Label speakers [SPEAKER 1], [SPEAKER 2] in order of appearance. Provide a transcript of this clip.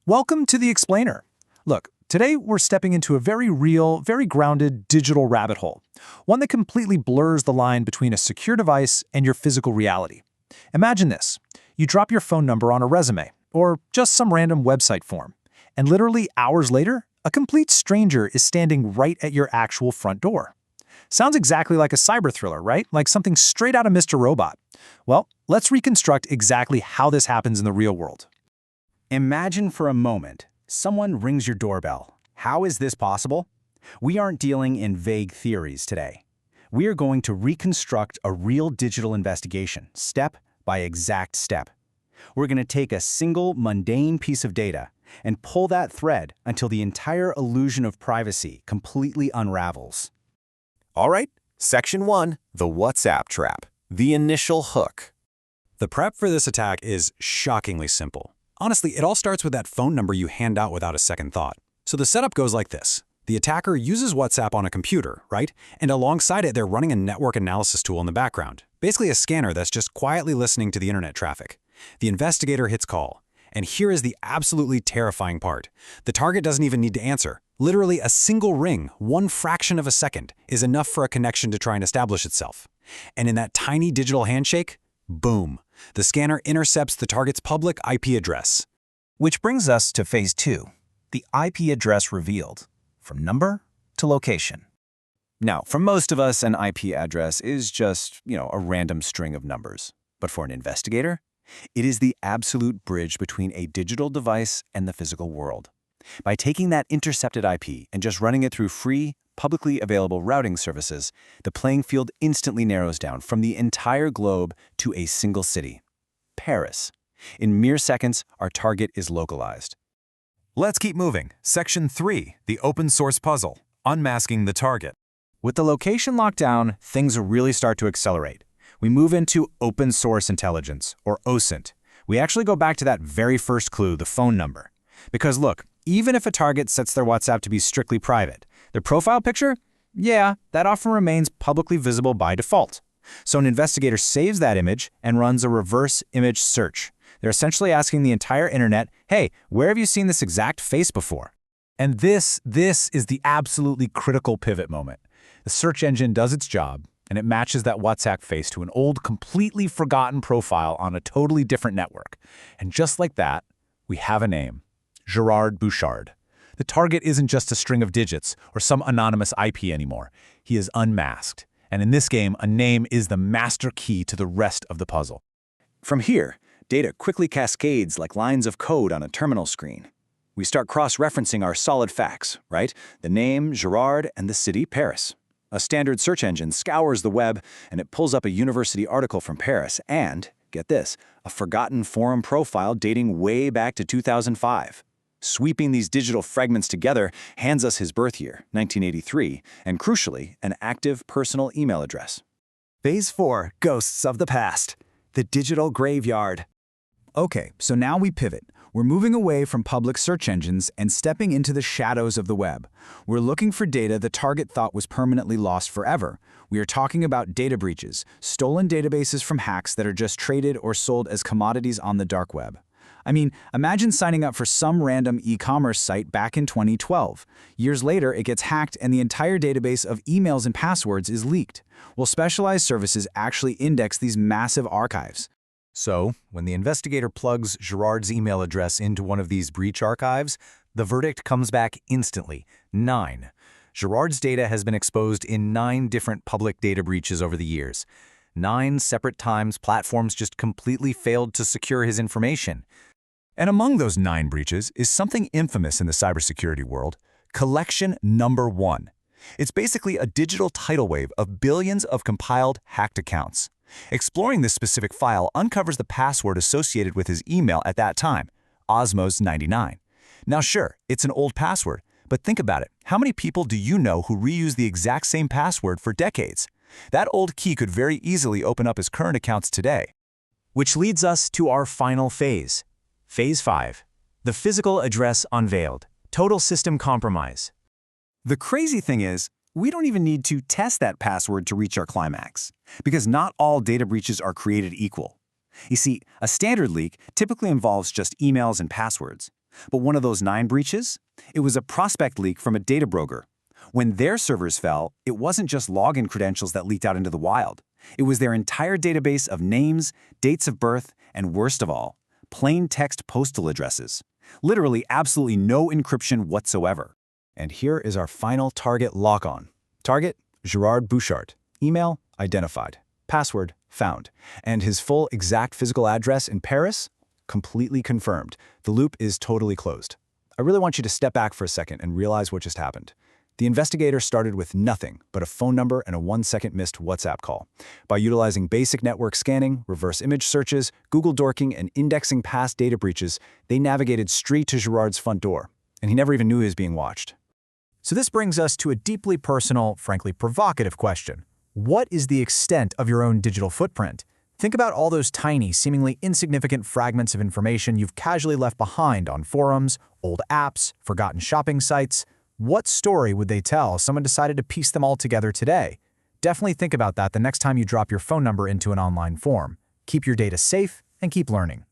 [SPEAKER 1] Welcome to the Explainer. Look, today we're stepping into a very real, very grounded digital rabbit hole, one that completely blurs the line between a secure device and your physical reality. Imagine this. You drop your phone number on a resume, or just some random website form, and literally hours later, a complete stranger is standing right at your actual front door. Sounds exactly like a cyber thriller, right? Like something straight out of Mr. Robot. Well, let's reconstruct exactly how this happens in the real world.
[SPEAKER 2] Imagine for a moment, someone rings your doorbell. How is this possible? We aren't dealing in vague theories today. We are going to reconstruct a real digital investigation, step by exact step. We're going to take a single mundane piece of data and pull that thread until the entire illusion of privacy completely unravels.
[SPEAKER 3] All right, Section 1, the WhatsApp trap, the initial hook.
[SPEAKER 4] The prep for this attack is shockingly simple. Honestly, it all starts with that phone number you hand out without a second thought. So the setup goes like this. The attacker uses WhatsApp on a computer, right? And alongside it, they're running a network analysis tool in the background, basically a scanner that's just quietly listening to the internet traffic. The investigator hits call. And here is the absolutely terrifying part. The target doesn't even need to answer. Literally a single ring, one fraction of a second, is enough for a connection to try and establish itself. And in that tiny digital handshake, boom, the scanner intercepts the target's public IP address.
[SPEAKER 1] Which brings us to phase 2, the IP address revealed, from number to location. Now, for most of us, an IP address is just, a random string of numbers. But for an investigator, it is the absolute bridge between a digital device and the physical world. By taking that intercepted IP and just running it through free, publicly available routing services, the playing field instantly narrows down from the entire globe to a single city, Paris. In mere seconds, our target is localized.
[SPEAKER 3] Let's keep moving. Section 3, the open source puzzle, unmasking the target.
[SPEAKER 2] With the location locked down, things really start to accelerate. We move into open source intelligence, or OSINT. We actually go back to that very first clue, the phone number. Because look, even if a target sets their WhatsApp to be strictly private, their profile picture? Yeah, that often remains publicly visible by default. So an investigator saves that image and runs a reverse image search. They're essentially asking the entire internet, hey, where have you seen this exact face before?
[SPEAKER 1] And this is the absolutely critical pivot moment. The search engine does its job, and it matches that WhatsApp face to an old, completely forgotten profile on a totally different network. And just like that, we have a name. Gerard Bouchard. The target isn't just a string of digits or some anonymous IP anymore. He is unmasked. And in this game, a name is the master key to the rest of the puzzle.
[SPEAKER 2] From here, data quickly cascades like lines of code on a terminal screen. We start cross-referencing our solid facts, right? The name, Gerard, and the city, Paris. A standard search engine scours the web, and it pulls up a university article from Paris and, get this, a forgotten forum profile dating way back to 2005. Sweeping these digital fragments together hands us his birth year, 1983, and crucially, an active personal email address. Phase 4, Ghosts of the Past, the digital graveyard. Okay, so now we pivot. We're moving away from public search engines and stepping into the shadows of the web. We're looking for data the target thought was permanently lost forever. We are talking about data breaches, stolen databases from hacks that are just traded or sold as commodities on the dark web. I mean, imagine signing up for some random e-commerce site back in 2012. Years later, it gets hacked and the entire database of emails and passwords is leaked. Well, specialized services actually index these massive archives.
[SPEAKER 3] So, when the investigator plugs Gerard's email address into one of these breach archives, the verdict comes back instantly, 9. Gerard's data has been exposed in 9 different public data breaches over the years. 9 separate times platforms just completely failed to secure his information. And among those 9 breaches is something infamous in the cybersecurity world, collection number 1. It's basically a digital tidal wave of billions of compiled, hacked accounts. Exploring this specific file uncovers the password associated with his email at that time, Osmos99. Now sure, it's an old password, but think about it. How many people do you know who reuse the exact same password for decades? That old key could very easily open up his current accounts today.
[SPEAKER 2] Which leads us to our final phase. Phase 5. The physical address unveiled. Total system compromise. The crazy thing is, we don't even need to test that password to reach our climax, because not all data breaches are created equal. You see, a standard leak typically involves just emails and passwords. But one of those 9 breaches? It was a prospect leak from a data broker. When their servers fell, it wasn't just login credentials that leaked out into the wild. It was their entire database of names, dates of birth, and worst of all, plain text postal addresses. Literally absolutely no encryption whatsoever.
[SPEAKER 3] And here is our final target lock-on. Target, Gerard Bouchard. Email, identified. Password, found. And his full exact physical address in Paris? Completely confirmed. The loop is totally closed. I really want you to step back for a second and realize what just happened. The investigator started with nothing but a phone number and a 1-second missed WhatsApp call. By utilizing basic network scanning, reverse image searches, Google dorking, and indexing past data breaches, they navigated straight to Gerard's front door. And he never even knew he was being watched. So this brings us to a deeply personal, frankly provocative question. What is the extent of your own digital footprint? Think about all those tiny, seemingly insignificant fragments of information you've casually left behind on forums, old apps, forgotten shopping sites. What story would they tell if someone decided to piece them all together today? Definitely think about that the next time you drop your phone number into an online form. Keep your data safe and keep learning.